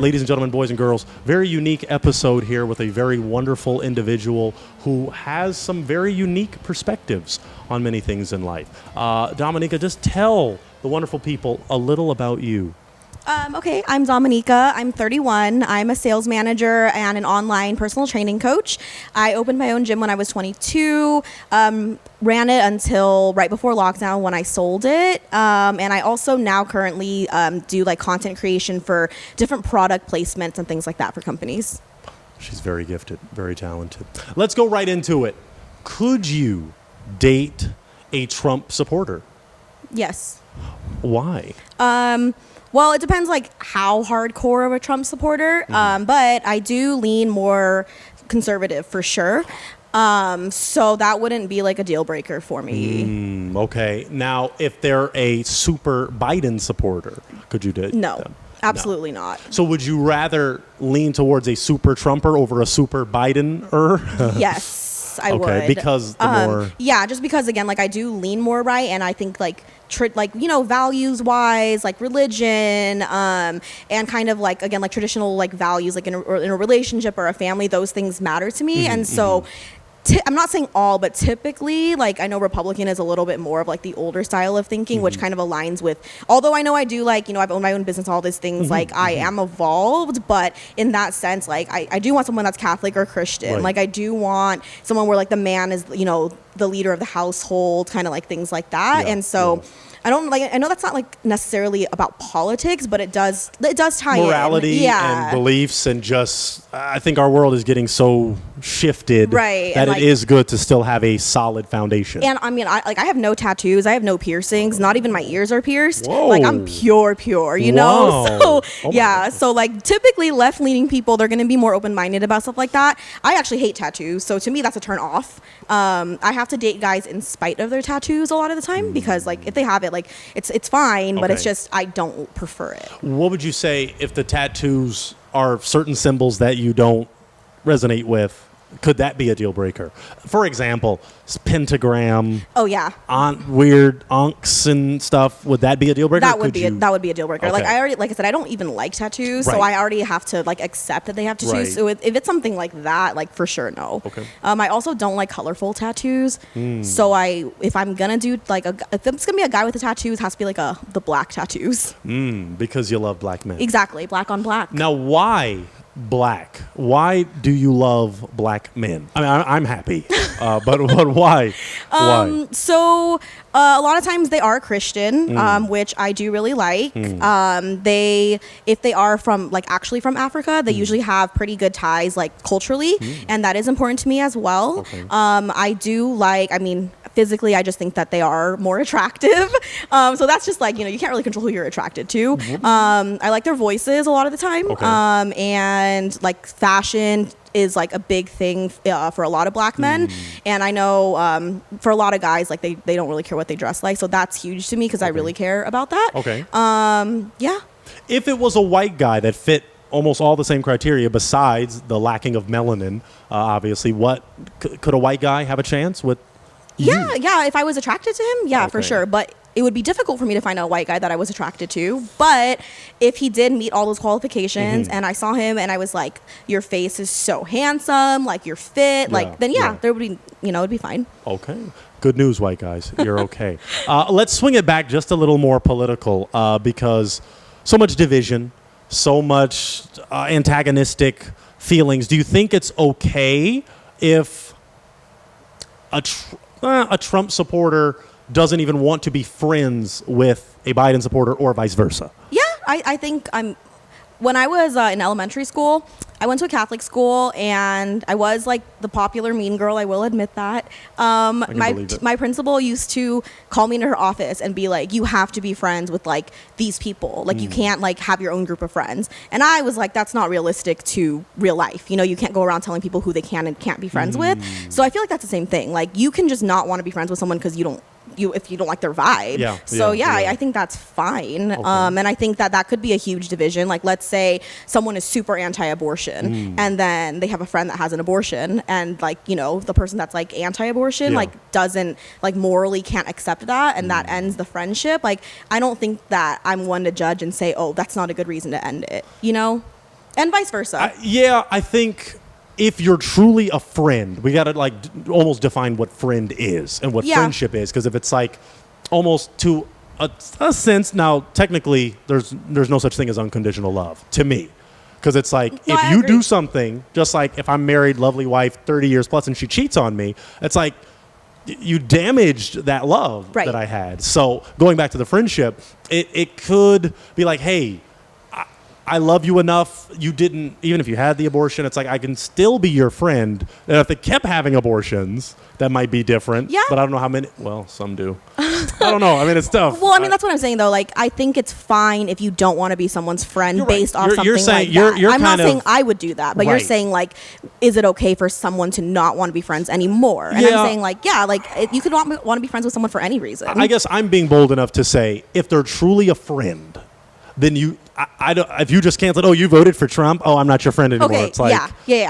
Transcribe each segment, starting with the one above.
ladies and gentlemen, boys and girls, very unique episode here with a very wonderful individual who has some very unique perspectives on many things in life. Dominica, just tell the wonderful people a little about you. Okay, I'm Dominica. I'm 31. I'm a sales manager and an online personal training coach. I opened my own gym when I was 22, ran it until right before lockdown when I sold it. And I also now currently do like content creation for different product placements and things like that for companies. She's very gifted, very talented. Let's go right into it. Could you date a Trump supporter? Yes. Why? Well, it depends like how hardcore of a Trump supporter, but I do lean more conservative for sure. So that wouldn't be like a deal breaker for me. Okay. Now, if they're a super Biden supporter, could you date No, them? absolutely not. So would you rather lean towards a super Trumper over a super Biden-er? Yes, I would. Okay, because the more... Yeah, just because, again, like I do lean more right, and I think like values-wise, like religion, and kind of like, again, like traditional like values, like in a relationship or a family, those things matter to me. And so I'm not saying all, but typically, like I know Republican is a little bit more of like the older style of thinking, which kind of aligns with, although I know I do like, I've owned my own business, all these things, like I am evolved, but in that sense, like I do want someone that's Catholic or Christian. Right. Like I do want someone where like the man is, the leader of the household, kind of like things like that. Yeah, and so I know that's not like necessarily about politics, but it does tie morality in. and beliefs, and just I think our world is getting so shifted Right, that and, it is good to still have a solid foundation. And I mean, I have no tattoos, I have no piercings, not even my ears are pierced. Whoa. Like I'm pure, you Wow. know. So Oh so like typically left-leaning people, they're going to be more open-minded about stuff like that. I actually hate tattoos, so to me that's a turn off. I have to date guys in spite of their tattoos a lot of the time because like if they have it, like it's fine, but it's just I don't prefer it. What would you say if the tattoos are certain symbols that you don't resonate with? Could that be a deal breaker? For example, pentagram. Oh yeah. On weird unks and stuff. Would that be a deal breaker? That would be a deal breaker. Okay. Like I said, I don't even like tattoos, so Right. I already have to like accept that they have tattoos. Right. So if it's something like that, like for sure, no. Okay. I also don't like colorful tattoos. So if I'm gonna do like if it's gonna be a guy with the tattoos, it has to be like the black tattoos. Because you love black men. Exactly, black on black. Now, why black? Why do you love black men? I mean, I'm happy, but why? Why? So a lot of times they are Christian, which I do really like. If they are actually from Africa, they usually have pretty good ties like culturally, and that is important to me as well. Okay. I do like, physically, I just think that they are more attractive. So that's just like, you can't really control who you're attracted to. I like their voices a lot of the time. Okay. And like fashion is like a big thing for a lot of black men. And I know for a lot of guys, like they don't really care what they dress like. So that's huge to me because I really care about that. Okay. Yeah. If it was a white guy that fit almost all the same criteria besides the lacking of melanin, obviously, could a white guy have a chance with you? Yeah. If I was attracted to him, for Okay. sure. But it would be difficult for me to find a white guy that I was attracted to. But if he did meet all those qualifications and I saw him and I was like, your face is so handsome, like you're fit, then there would be, it'd be fine. Okay. Good news, white guys. You're okay. Let's swing it back just a little more political because so much division, so much antagonistic feelings. Do you think it's okay if a Trump supporter doesn't even want to be friends with a Biden supporter or vice versa? Yeah, I think when I was in elementary school, I went to a Catholic school and I was like the popular mean girl. I will admit that. My principal used to call me into her office and be like, you have to be friends with like these people. Like you can't like have your own group of friends. And I was like, that's not realistic to real life. You can't go around telling people who they can and can't be friends with. So I feel like that's the same thing. Like you can just not want to be friends with someone because if you don't like their vibe. I think that's fine. Okay. And I think that could be a huge division. Like let's say someone is super anti-abortion and then they have a friend that has an abortion and like, the person that's like anti-abortion like doesn't like morally can't accept that and that ends the friendship. Like I don't think that I'm one to judge and say, oh, that's not a good reason to end it, And vice versa. I think if you're truly a friend, we got to like almost define what friend is and what friendship is. Because if it's like almost to a sense, now technically there's no such thing as unconditional love to me. Because it's like, if you do something, just like if I'm married, lovely wife, 30 years plus, and she cheats on me, it's like you damaged that love that I had. So going back to the friendship, it could be like, hey, I love you enough. You didn't, even if you had the abortion, it's like I can still be your friend. And if they kept having abortions, that might be different. Yeah. But I don't know how many. Well, some do. I don't know. I mean, it's tough. Well, I mean, that's what I'm saying, though. Like, I think it's fine if you don't want to be someone's friend based off something like that. I'm not saying I would do that, but you're saying, like, is it okay for someone to not want to be friends anymore? And I'm saying, like, you could want to be friends with someone for any reason. I guess I'm being bold enough to say, if they're truly a friend, then I don't. If you just canceled, you voted for Trump. I'm not your friend anymore. Okay, it's like,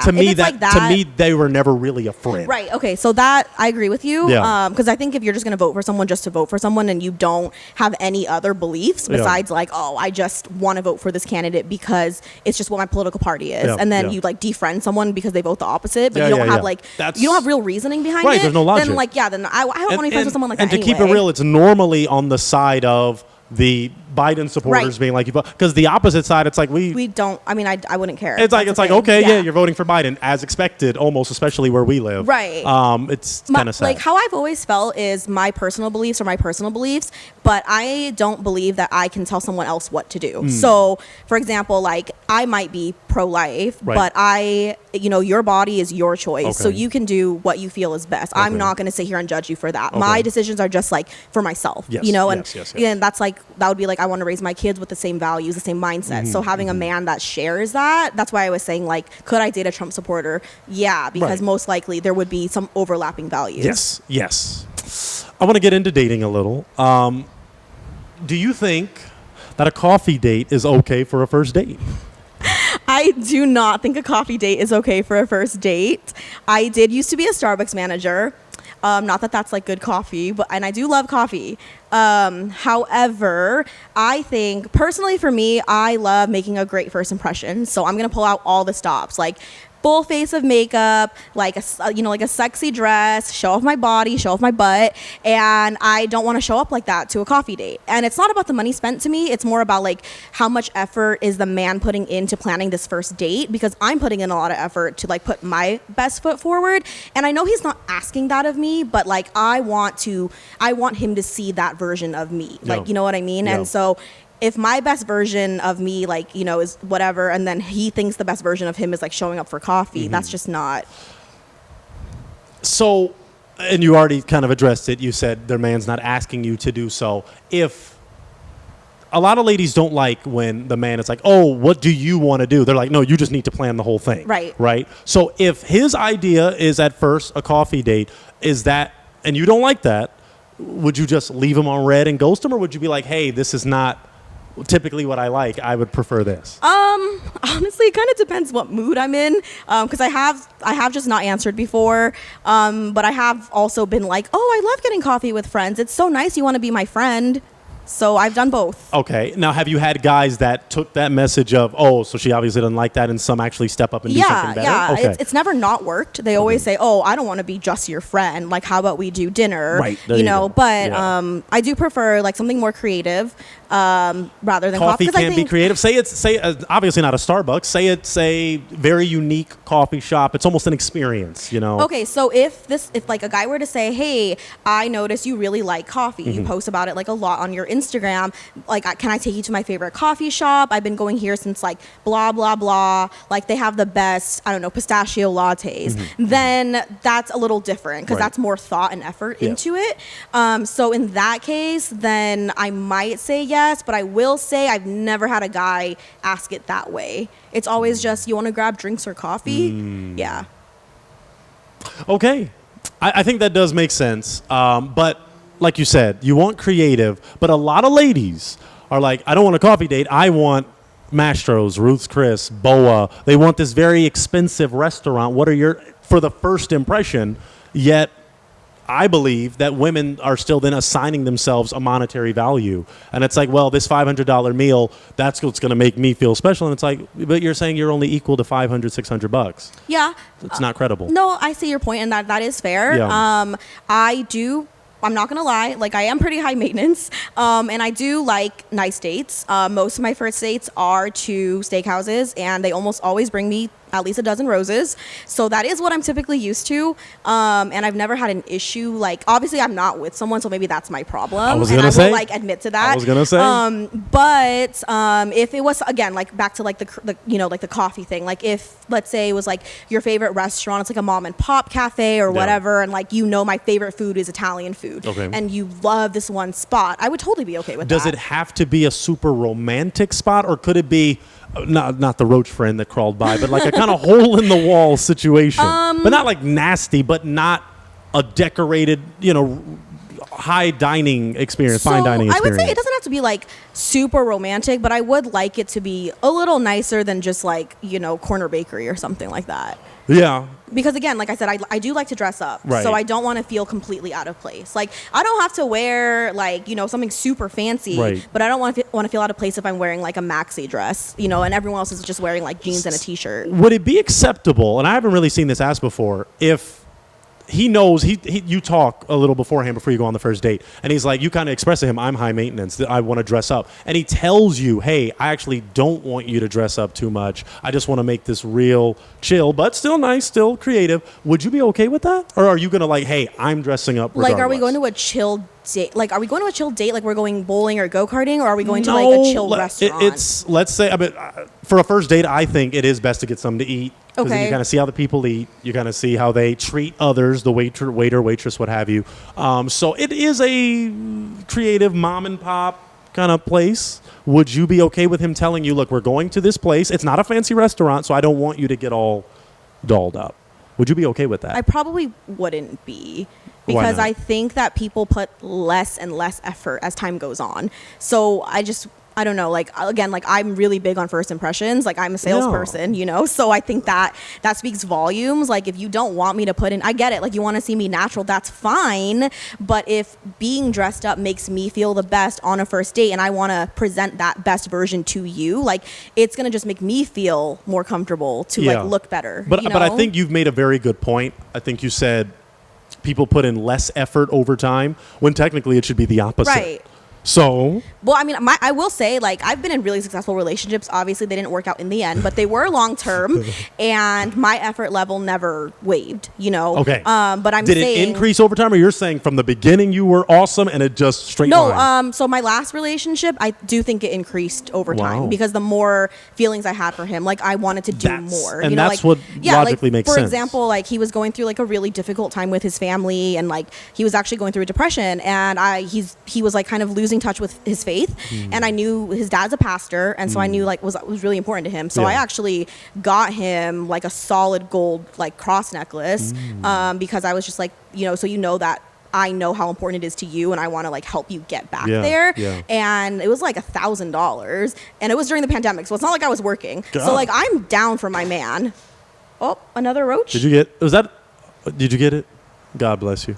To me, to me, they were never really a friend. Right. Okay. So that I agree with you. Yeah. Because I think if you're just going to vote for someone just to vote for someone, and you don't have any other beliefs besides like, I just want to vote for this candidate because it's just what my political party is, and then you like defriend someone because they vote the opposite, but you don't have like you don't have real reasoning behind it. Right. There's no logic. Then then I don't want to be friends with someone like that. And to keep it real, it's normally on the side of the Biden supporters being like, because the opposite side, it's like we don't. I mean, I wouldn't care. It's like okay, you're voting for Biden as expected, almost, especially where we live. Right. It's kind of sad. Like how I've always felt is my personal beliefs are my personal beliefs, but I don't believe that I can tell someone else what to do. So, for example, like I might be pro-life, but your body is your choice, so you can do what you feel is best. I'm not going to sit here and judge you for that. My decisions are just like for myself, and that's like that would be like I want to raise my kids with the same values, the same mindset. So having a man that shares that's why I was saying like, could I date a Trump supporter? Yeah, because most likely there would be some overlapping values. Yes. I want to get into dating a little. Do you think that a coffee date is okay for a first date? I do not think a coffee date is okay for a first date. I did used to be a Starbucks manager. Not that that's like good coffee, and I do love coffee. However, I think personally for me, I love making a great first impression. So I'm going to pull out all the stops, like full face of makeup, like a sexy dress, show off my body, show off my butt, and I don't want to show up like that to a coffee date. And it's not about the money spent to me, it's more about like how much effort is the man putting into planning this first date, because I'm putting in a lot of effort to like put my best foot forward. And I know he's not asking that of me, but like I want him to see that version of me. Like, you know what I mean? And so if my best version of me, like, is whatever, and then he thinks the best version of him is like showing up for coffee, that's just not. So, and you already kind of addressed it. You said their man's not asking you to do so. If a lot of ladies don't like when the man is like, what do you want to do? They're like, no, you just need to plan the whole thing. Right. So if his idea is at first a coffee date, is that, and you don't like that, would you just leave him on red and ghost him? Or would you be like, hey, this is not typically what I like, I would prefer this? Honestly, it kind of depends what mood I'm in, because I have just not answered before, but I have also been like, I love getting coffee with friends, it's so nice, you want to be my friend. So I've done both. Okay. Now, have you had guys that took that message of, so she obviously doesn't like that, and some actually step up and do something better? Yeah, okay. It's never not worked. They always say, I don't want to be just your friend. Like, how about we do dinner? Right. You know, but I do prefer like something more creative rather than coffee. Can be creative. Say obviously not a Starbucks. Say it's a very unique coffee shop. It's almost an experience, Okay, so if like a guy were to say, hey, I noticed you really like coffee. You post about it like a lot on your Instagram. Like, can I take you to my favorite coffee shop? I've been going here since like blah, blah, blah. Like, they have the best, I don't know, pistachio lattes. Then that's a little different because that's more thought and effort into it. So in that case, then I might say yes, but I will say I've never had a guy ask it that way. It's always just, you want to grab drinks or coffee? Yeah. Okay. I think that does make sense. But like you said, you want creative, but a lot of ladies are like, I don't want a coffee date. I want Mastro's, Ruth's Chris, Boa. They want this very expensive restaurant. What are for the first impression? Yet I believe that women are still then assigning themselves a monetary value. And it's like, well, this $500 meal, that's what's going to make me feel special. And it's like, but you're saying you're only equal to $500-$600. Yeah. It's not credible. No, I see your point, and that is fair. Yeah. I'm not gonna lie, like I am pretty high maintenance, and I do like nice dates. Most of my first dates are to steakhouses, and they almost always bring me at least a dozen roses. So that is what I'm typically used to, and I've never had an issue. Like, obviously, I'm not with someone, so maybe that's my problem. I was and gonna I say. will like admit to that. I was gonna say. But if it was, again, like back to like the like the coffee thing, like if let's say it was like your favorite restaurant, it's like a mom and pop cafe or whatever, and like my favorite food is Italian food, and you love this one spot, I would totally be okay with that. Does it have to be a super romantic spot, or could it be not the roach friend that crawled by, but like a kind of hole in the wall situation, but not like nasty, but not a decorated, high dining experience, fine dining experience? I would say it doesn't have to be like super romantic, but I would like it to be a little nicer than just like, corner bakery or something like that. Yeah. Because again, like I said, I do like to dress up. Right. So I don't want to feel completely out of place. Like, I don't have to wear like, something super fancy, right, but I don't want to feel out of place if I'm wearing like a maxi dress, and everyone else is just wearing like jeans and a t-shirt. Would it be acceptable, and I haven't really seen this asked before, if he knows you talk a little beforehand before you go on the first date, and he's like, you kind of express to him, I'm high maintenance, that I want to dress up, and he tells you, hey, I actually don't want you to dress up too much, I just want to make this real chill but still nice, still creative. Would you be okay with that, or are you gonna like, hey, I'm dressing up regardless? Like, are we going to a chill date? Like, are we going to a chill date, like we're going bowling or go-karting, or are we going to like a chill restaurant? Let's say, for a first date, I think it is best to get something to eat. Because then you kind of see how the people eat. You kind of see how they treat others, the waiter, waitress, what have you. So it is a creative mom and pop kind of place. Would you be okay with him telling you, look, we're going to this place. It's not a fancy restaurant, so I don't want you to get all dolled up. Would you be okay with that? I probably wouldn't be. Because I think that people put less and less effort as time goes on. So I don't know, like, again, like I'm really big on first impressions. Like, I'm a salesperson, so I think that speaks volumes. Like, if you don't want me to put in, I get it. Like, you want to see me natural, that's fine. But if being dressed up makes me feel the best on a first date and I want to present that best version to you, like, it's going to just make me feel more comfortable to like look better. But I think you've made a very good point. I think you said people put in less effort over time when technically it should be the opposite. Right. So, well, I mean, I will say, like, I've been in really successful relationships. Obviously, they didn't work out in the end, but they were long term, and my effort level never wavered. Okay. But did it increase over time, or you're saying from the beginning you were awesome and it just straight line? No. So my last relationship, I do think it increased over time because the more feelings I had for him, like, I wanted to do more. And that's what logically makes sense. For example, like, he was going through like a really difficult time with his family, and like he was actually going through a depression, and he was like kind of losing touch with his faith, and I knew his dad's a pastor, and so I knew like was really important to him. So I actually got him like a solid gold like cross necklace because I was just like, so that I know how important it is to you, and I want to like help you get back there. Yeah. And it was like $1,000, and it was during the pandemic, so it's not like I was working. God. So like, I'm down for my man. Oh, another roach. Did you get it? God bless you.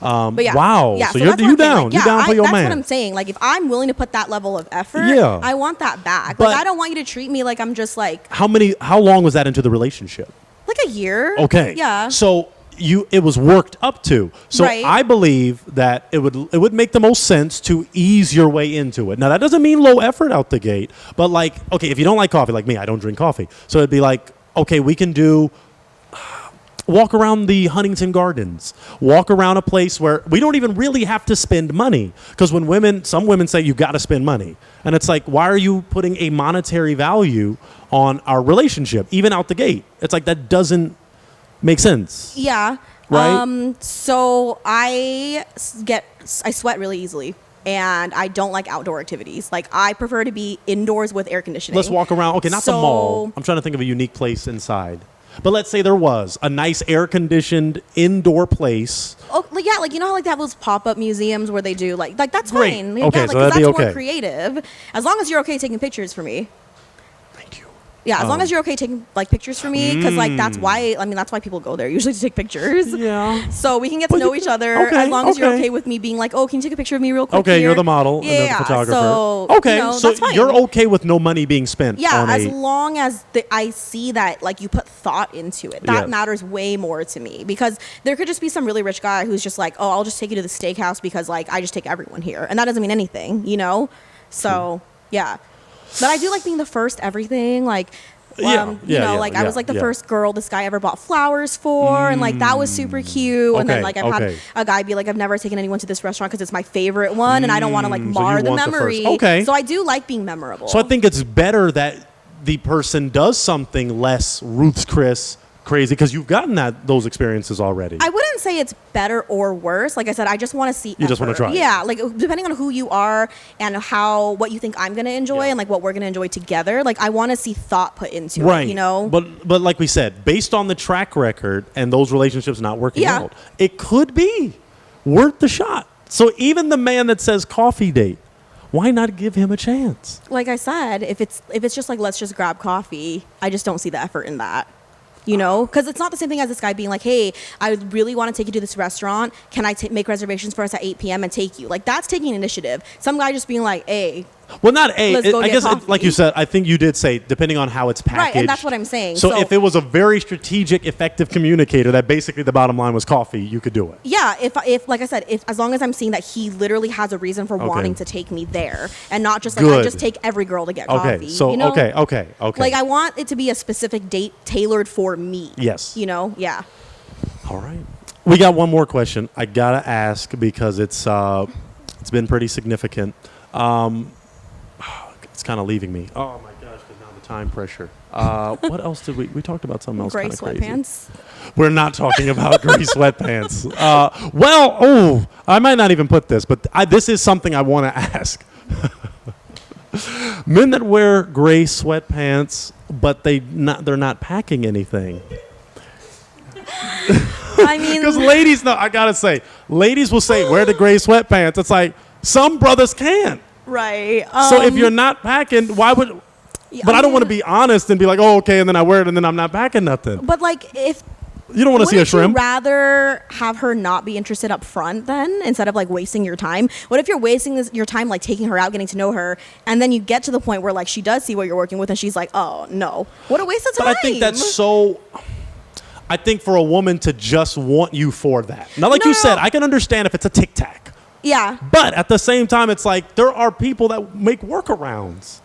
But yeah, wow. Yeah, so you're down. Like, you're down for your man. That's what I'm saying. Like, if I'm willing to put that level of effort, I want that back. But like, I don't want you to treat me like I'm just like. How long was that into the relationship? Like a year. Okay. Yeah. So it was worked up to. So I believe that it would make the most sense to ease your way into it. Now, that doesn't mean low effort out the gate, but like, okay, if you don't like coffee, like me, I don't drink coffee. So it'd be like, okay, we can do walk around the Huntington Gardens, walk around a place where we don't even really have to spend money. Because some women say you got to spend money. And it's like, why are you putting a monetary value on our relationship, even out the gate? It's like, that doesn't make sense. Yeah. Right? So I sweat really easily. And I don't like outdoor activities. Like, I prefer to be indoors with air conditioning. Let's walk around. Okay, not the mall. I'm trying to think of a unique place inside. But let's say there was a nice air-conditioned indoor place. Oh, yeah, like, how like they have those pop-up museums where they do like that's Great. fine. Okay, yeah, so that'd be okay. More creative. As long as you're okay taking pictures for me. Thank you. Yeah, as long as you're okay taking like pictures for me, because like that's why people go there usually to take pictures. Yeah. So we can get to know each other as long as you're okay with me being like, oh, can you take a picture of me real quick? Okay, here? you're the model and the photographer. So, okay, so that's fine. you're okay with no money being spent. Yeah, as long as I see that like you put thought into it. That matters way more to me, because there could just be some really rich guy who's just like, oh, I'll just take you to the steakhouse because like I just take everyone here, and that doesn't mean anything, you know. So yeah, but I do like being the first everything, like. I was like the first girl this guy ever bought flowers for, and like that was super cute. And then like I've had a guy be like, I've never taken anyone to this restaurant because it's my favorite one, and I don't want to like mar the memory. So I do like being memorable. So I think it's better that the person does something less Ruth's Chris crazy, because you've gotten those experiences already. I wouldn't say it's better or worse. Like I said, I just want to see. You just want to try. Yeah, like depending on who you are and what you think I'm gonna enjoy and like what we're gonna enjoy together. Like I want to see thought put into it. You know. But like we said, based on the track record and those relationships not working out, it could be worth the shot. So even the man that says coffee date, why not give him a chance? Like I said, if it's just like let's just grab coffee, I just don't see the effort in that. You know, because it's not the same thing as this guy being like, hey, I really want to take you to this restaurant. Can I make reservations for us at 8 p.m. and take you? Like, that's taking initiative. Some guy just being like, hey. Well, not A. I guess, like you said, I think you did say, depending on how it's packaged. Right, and that's what I'm saying. So if it was a very strategic, effective communicator that basically the bottom line was coffee, you could do it. Yeah, if like I said, as long as I'm seeing that he literally has a reason for wanting to take me there, and not just like, I just take every girl to get coffee. So, you know? Okay. Like, I want it to be a specific date tailored for me. Yes. You know? Yeah. All right. We got one more question. I got to ask because it's been pretty significant. It's kind of leaving me. Oh my gosh, because now the time pressure. What else did we talked about? Something else kind of crazy. Gray sweatpants. We're not talking about gray sweatpants. I might not even put this, but this is something I want to ask. Men that wear gray sweatpants, but they're not packing anything. I mean, because ladies, I gotta say, ladies will say, wear the gray sweatpants. It's like some brothers can't. Right. So if you're not packing, why would? But I don't want to be honest and be like, oh, okay, and then I wear it and then I'm not packing nothing. But like, if you don't want to see a shrimp, would you rather have her not be interested up front then, instead of like wasting your time? What if you're wasting your time like taking her out, getting to know her, and then you get to the point where like she does see what you're working with and she's like, oh no, what a waste of time. But I think that's so. I think for a woman to just want you for that. Now, like you said, I can understand if it's a tic tac. Yeah. But at the same time, it's like there are people that make workarounds.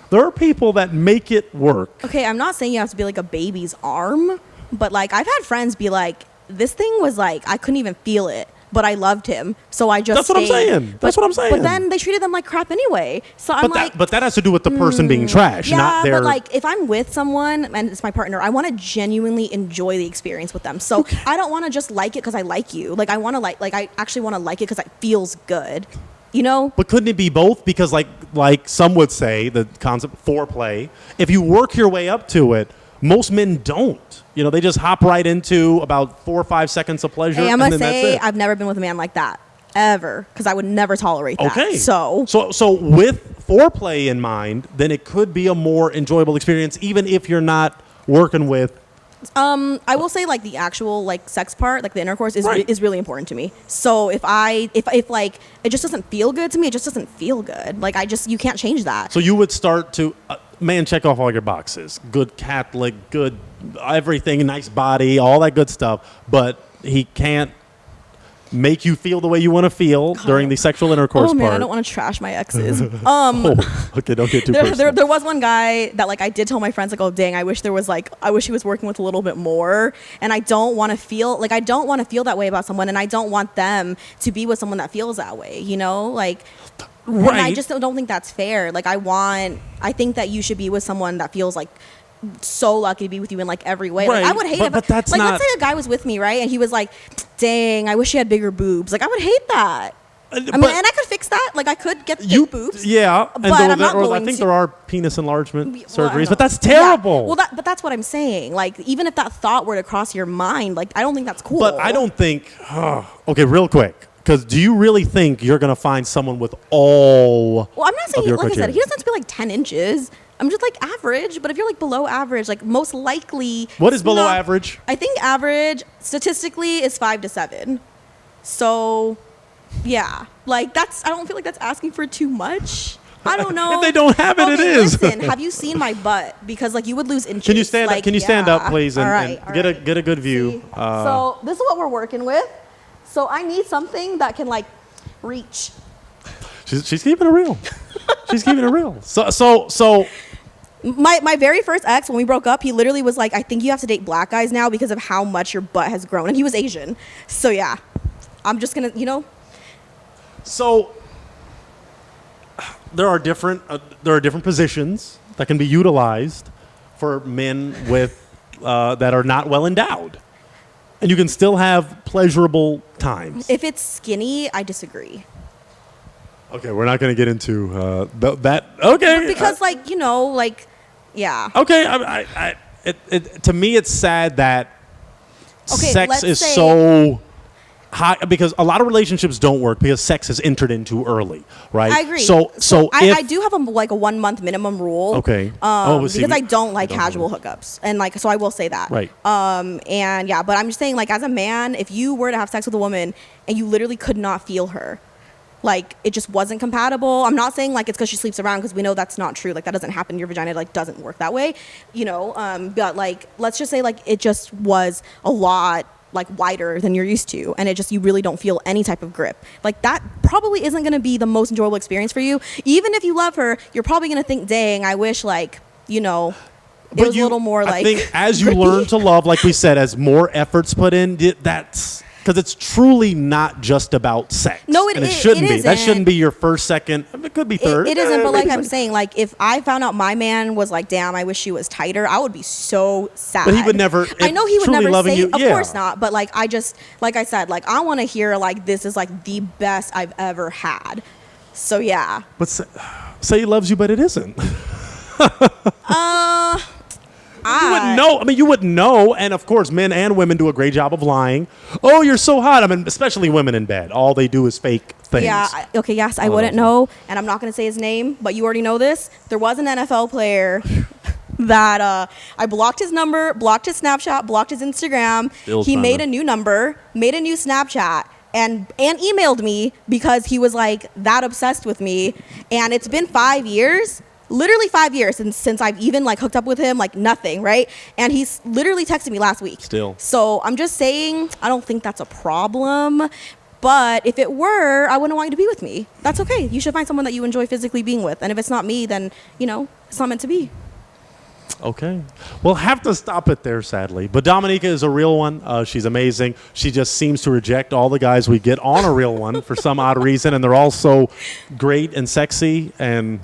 There are people that make it work. Okay, I'm not saying you have to be like a baby's arm, but like I've had friends be like, this thing was like, I couldn't even feel it, but I loved him, so I just stayed. That's what I'm saying. But then they treated them like crap anyway. So I'm like, but that has to do with the person being trash, not their. But like, if I'm with someone and it's my partner, I want to genuinely enjoy the experience with them. So I don't want to just like it because I like you. Like I want to like I actually want to like it because it feels good. You know? But couldn't it be both? Because like some would say, the concept foreplay, if you work your way up to it, most men don't. You know, they just hop right into about 4 or 5 seconds of pleasure. Hey, I must say, I've never been with a man like that ever, because I would never tolerate that. Okay. So with foreplay in mind, then it could be a more enjoyable experience, even if you're not working with. I will say like the actual like sex part, like the intercourse is really important to me. So if like it just doesn't feel good to me, it just doesn't feel good. Like you can't change that. So you would start to man, check off all your boxes. Good Catholic, good everything, nice body, all that good stuff. But he can't make you feel the way you want to feel during the sexual intercourse part. Oh man, I don't want to trash my exes. Okay, don't get too personal. There was one guy that like I did tell my friends like, oh dang, I wish he was working with a little bit more. And I don't want to feel that way about someone, and I don't want them to be with someone that feels that way. You know, like. Right. And I just don't think that's fair. Like I think that you should be with someone that feels like so lucky to be with you in like every way. Right. Like I would hate it, but that's like let's say a guy was with me, right, and he was like, "Dang, I wish he had bigger boobs." Like I would hate that. I mean, and I could fix that. Like I could get big boobs. Yeah, but I'm not going I think there are penis enlargement surgeries, but that's terrible. Yeah. Well, but that's what I'm saying. Like even if that thought were to cross your mind, like I don't think that's cool. But I don't think. Okay, real quick. Because do you really think you're going to find someone with all? Well, I'm not saying, like I said, he doesn't have to be like 10 inches. I'm just like average, but if you're like below average, like most likely. What is below average? I think average statistically is 5 to 7. So, yeah, like I don't feel like that's asking for too much. I don't know. If they don't have it, okay, it is. Listen, have you seen my butt? Because like you would lose inches. Can you stand up? Can you stand up, please, and, all right. get a good view? So this is what we're working with. So I need something that can like reach. She's keeping it real. She's keeping it real. So. My very first ex, when we broke up, he literally was like, I think you have to date black guys now because of how much your butt has grown. And he was Asian. So yeah, I'm just going to, So there are different positions that can be utilized for men with that are not well endowed. And you can still have pleasurable times. If it's skinny, I disagree. Okay, we're not going to get into that. Okay. But because, yeah. Okay, to me, it's sad that sex is so high because a lot of relationships don't work because sex is entered into early, right? I agree. So I do have a 1 month minimum rule. Okay. Because I don't like casual hookups, and so I will say that. Right. And yeah, but I'm just saying, like, as a man, if you were to have sex with a woman and you literally could not feel her, like it just wasn't compatible. I'm not saying like it's because she sleeps around, because we know that's not true. Like that doesn't happen. Your vagina like doesn't work that way, But like let's just say like it just was a lot like wider than you're used to, and you really don't feel any type of grip. Like that probably isn't going to be the most enjoyable experience for you. Even if you love her, you're probably going to think, dang, I wish it was a little more like. I think as you learn to love, like we said, as more efforts put in, that's because it's truly not just about sex. No, it shouldn't be. That shouldn't be your first, second. It could be third. It isn't, but like I'm saying, like if I found out my man was like, damn, I wish she was tighter, I would be so sad. But he would never. I know he would never say. You, of course not. But like I said, like I want to hear like this is like the best I've ever had. So yeah. But say he loves you, but it isn't. You wouldn't know. I mean, you wouldn't know. And of course, men and women do a great job of lying. Oh, you're so hot. I mean, especially women in bed. All they do is fake things. Yeah. Okay. Yes, I wouldn't know. And I'm not going to say his name, but you already know this. There was an NFL player that I blocked his number, blocked his Snapchat, blocked his Instagram. He made a new number, made a new Snapchat. And emailed me because he was like that obsessed with me. And it's been 5 years. Literally 5 years since I've even like hooked up with him, like nothing, right? And he's literally texted me last week. Still. So I'm just saying, I don't think that's a problem. But if it were, I wouldn't want you to be with me. That's okay. You should find someone that you enjoy physically being with. And if it's not me, then, it's not meant to be. Okay. We'll have to stop it there, sadly. But Dominica is a real one. She's amazing. She just seems to reject all the guys we get on a real one for some odd reason. And they're all so great and sexy and...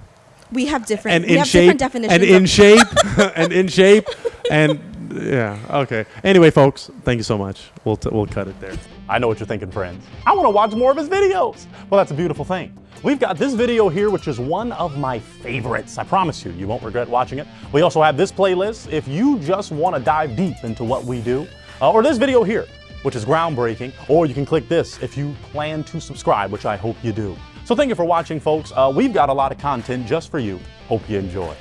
We have different definitions. And in shape. And in shape. And yeah, okay. Anyway, folks, thank you so much. We'll cut it there. I know what you're thinking, friends. I want to watch more of his videos. Well, that's a beautiful thing. We've got this video here, which is one of my favorites. I promise you won't regret watching it. We also have this playlist if you just want to dive deep into what we do. Or this video here, which is groundbreaking. Or you can click this if you plan to subscribe, which I hope you do. So thank you for watching, folks. We've got a lot of content just for you. Hope you enjoy.